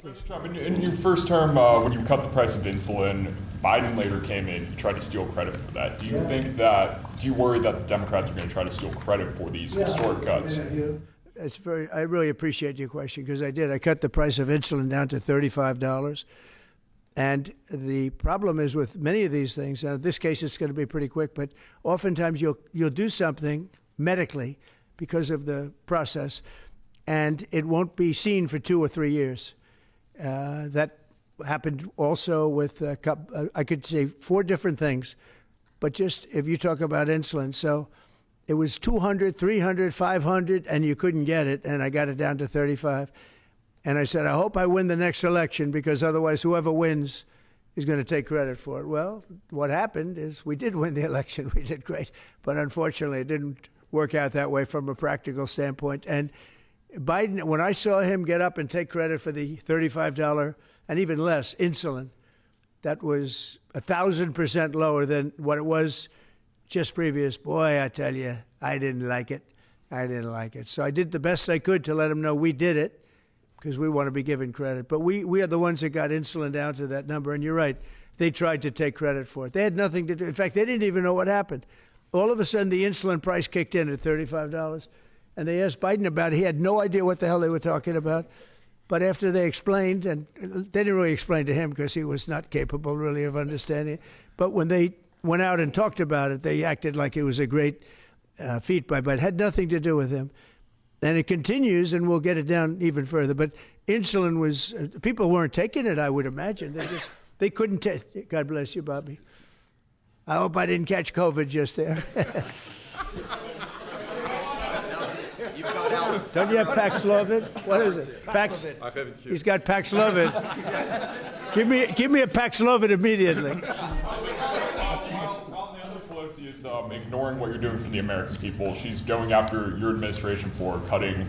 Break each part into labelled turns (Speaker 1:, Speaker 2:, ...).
Speaker 1: please.
Speaker 2: Trump, in your first term, when you cut the price of insulin, Biden later came in and tried to steal credit for that. Do you worry that the Democrats are going to try to steal credit for these historic cuts?
Speaker 1: I really appreciate your question, because I did. I cut the price of insulin down to $35. And the problem is with many of these things, in this case it's going to be pretty quick, but oftentimes you'll do something medically because of the process, and it won't be seen for 2 or 3 years. That happened also with, I could say 4 different things, but just if you talk about insulin. So it was 200, 300, 500, and you couldn't get it, and I got it down to 35. And I said, I hope I win the next election, because otherwise whoever wins is going to take credit for it. Well, what happened is we did win the election. We did great. But unfortunately, it didn't work out that way from a practical standpoint. And Biden, when I saw him get up and take credit for the $35 and even less insulin, that was 1,000% lower than what it was just previous. Boy, I tell you, I didn't like it. So I did the best I could to let him know we did it, because we want to be given credit. But we are the ones that got insulin down to that number. And you're right, they tried to take credit for it. They had nothing to do. In fact, they didn't even know what happened. All of a sudden, the insulin price kicked in at $35. And they asked Biden about it. He had no idea what the hell they were talking about. But after they explained, and they didn't really explain to him because he was not capable really of understanding it. But when they went out and talked about it, they acted like it was a great feat by Biden. It had nothing to do with him. And it continues, and we'll get it down even further. But insulin was, people weren't taking it, I would imagine. They couldn't take it. God bless you, Bobby. I hope I didn't catch COVID just there. Don't you have Paxlovid? What is it? He's got Paxlovid. Give me a Paxlovid immediately.
Speaker 2: Is ignoring what you're doing for the American people. She's going after your administration for cutting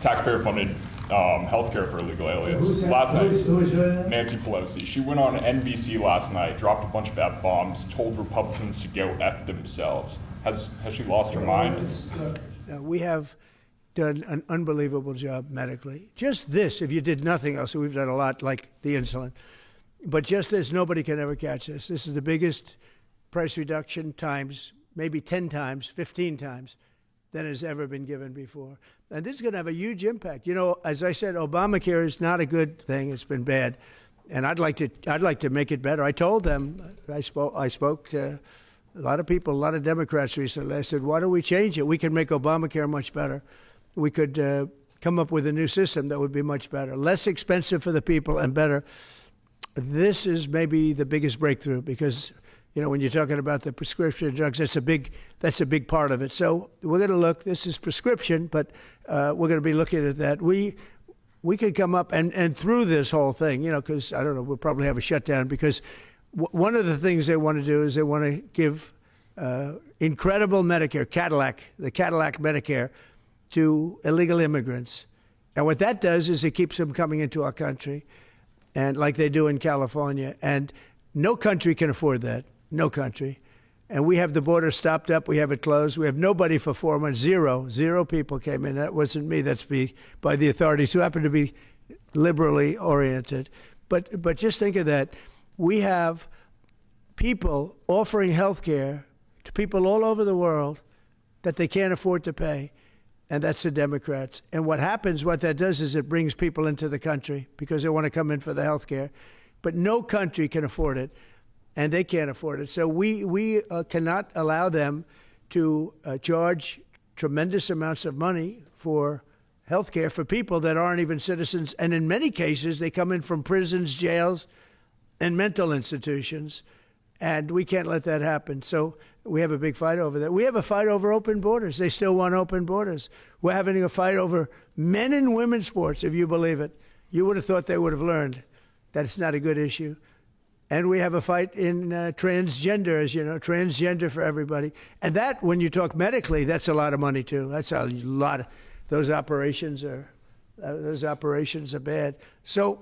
Speaker 2: taxpayer-funded health care for illegal aliens. Last night, Nancy Pelosi, she went on NBC last night, dropped a bunch of F-bombs, told Republicans to go F themselves. Has she lost her mind?
Speaker 1: We have done an unbelievable job medically. Just this, if you did nothing else, we've done a lot like the insulin, but just this, nobody can ever catch this. This is the biggest price reduction times, maybe 10 times, 15 times than has ever been given before. And this is going to have a huge impact. You know, as I said, Obamacare is not a good thing. It's been bad. And I'd like to make it better. I told them, I spoke to a lot of people, a lot of Democrats recently. I said, why don't we change it? We can make Obamacare much better. We could come up with a new system that would be much better, less expensive for the people and better. This is maybe the biggest breakthrough, because you know, when you're talking about the prescription drugs, that's a big part of it. So we're going to look. This is prescription, but we're going to be looking at that. We could come up and through this whole thing, you know, because I don't know, we'll probably have a shutdown, because one of the things they want to do is they want to give incredible Medicare, the Cadillac Medicare, to illegal immigrants. And what that does is it keeps them coming into our country, and like they do in California. And no country can afford that. No country. And we have the border stopped up. We have it closed. We have nobody for 4 months. Zero people came in. That wasn't me. That's by the authorities, who happen to be liberally oriented. But just think of that. We have people offering health care to people all over the world that they can't afford to pay. And that's the Democrats. And what that does is it brings people into the country because they want to come in for the health care. But no country can afford it, and they can't afford it. So we cannot allow them to charge tremendous amounts of money for health care for people that aren't even citizens. And in many cases, they come in from prisons, jails, and mental institutions. And we can't let that happen. So we have a big fight over that. We have a fight over open borders. They still want open borders. We're having a fight over men and women's sports, if you believe it. You would have thought they would have learned that it's not a good issue. And we have a fight in transgender, as you know, transgender for everybody. And that, when you talk medically, that's a lot of money too. That's a lot. Those operations are bad. So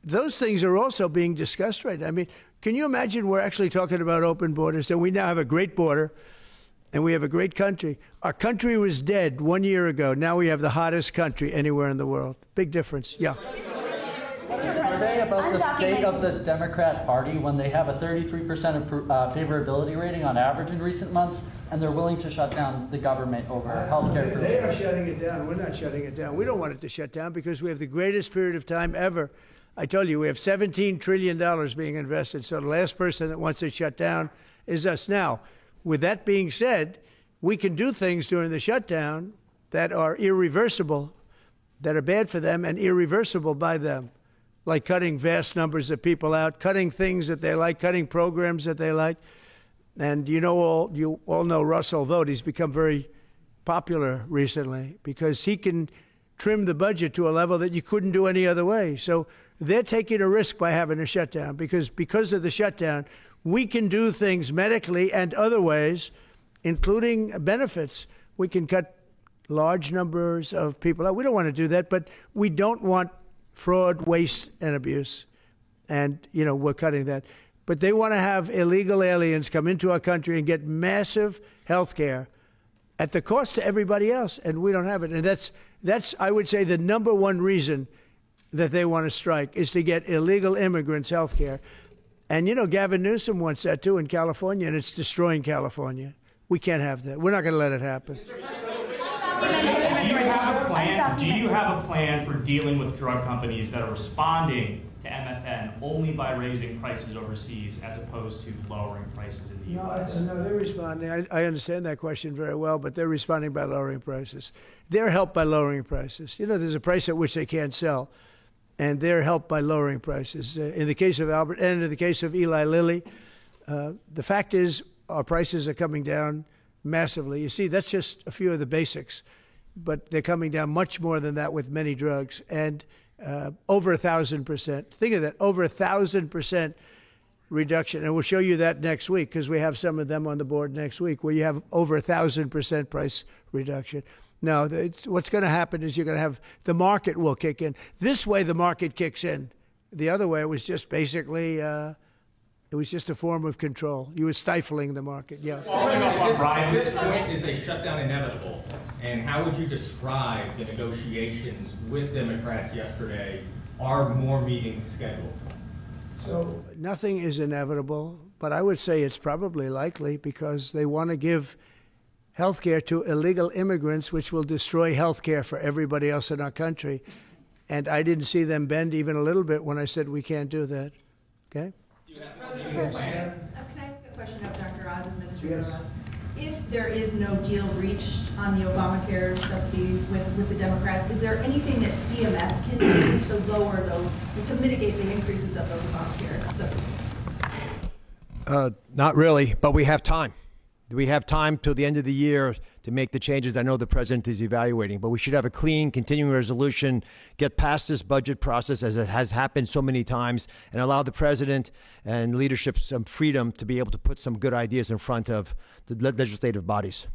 Speaker 1: those things are also being discussed right now. I mean, can you imagine we're actually talking about open borders, and we now have a great border, and we have a great country. Our country was dead 1 year ago. Now we have the hottest country anywhere in the world. Big difference. Yeah.
Speaker 3: about the state of the Democrat Party when they have a 33% favorability rating on average in recent months, and they're willing to shut down the government over healthcare?
Speaker 1: They are shutting it down. We're not shutting it down. We don't want it to shut down because we have the greatest period of time ever. I told you, we have $17 trillion being invested, so the last person that wants it shut down is us. Now, with that being said, we can do things during the shutdown that are irreversible, that are bad for them and irreversible by them, like cutting vast numbers of people out, cutting things that they like, cutting programs that they like. And you all know Russell Vought. He's become very popular recently because he can trim the budget to a level that you couldn't do any other way. So they're taking a risk by having a shutdown because of the shutdown, we can do things medically and other ways, including benefits. We can cut large numbers of people out. We don't want to do that, but we don't want fraud, waste, and abuse. And, we're cutting that. But they want to have illegal aliens come into our country and get massive health care at the cost to everybody else, and we don't have it. And that's I would say, the number one reason that they want to strike is to get illegal immigrants health care. And, Gavin Newsom wants that, too, in California, and it's destroying California. We can't have that. We're not going to let it happen.
Speaker 4: Do you have a plan for dealing with drug companies that are responding to MFN only by raising prices overseas as opposed to lowering prices in the U.S.?
Speaker 1: No, they're responding. I understand that question very well, but they're responding by lowering prices. They're helped by lowering prices. There's a price at which they can't sell, and they're helped by lowering prices. In the case of Albert and in the case of Eli Lilly, the fact is our prices are coming down massively. You see, that's just a few of the basics, but they're coming down much more than that with many drugs, and over 1,000%. Think of that, over 1,000% reduction. And we'll show you that next week because we have some of them on the board next week where you have over 1,000% price reduction. Now, what's going to happen is you're going to have the market will kick in. This way, the market kicks in. The other way, it was just basically it was just a form of control. You were stifling the market. Yeah.
Speaker 5: At this point, is a shutdown inevitable? And how would you describe the negotiations with Democrats yesterday? Are more meetings scheduled?
Speaker 1: So nothing is inevitable, but I would say it's probably likely because they want to give health care to illegal immigrants, which will destroy health care for everybody else in our country. And I didn't see them bend even a little bit when I said we can't do that. Okay?
Speaker 6: Can I ask a question of Dr. Oz, Administrator Oz? If there is no deal reached on the Obamacare subsidies with the Democrats, is there anything that CMS can do to lower those, to mitigate the increases of those Obamacare subsidies?
Speaker 7: Not really, but we have time. We have time till the end of the year to make the changes I know the president is evaluating, but we should have a clean continuing resolution, get past this budget process as it has happened so many times, and allow the president and leadership some freedom to be able to put some good ideas in front of the legislative bodies.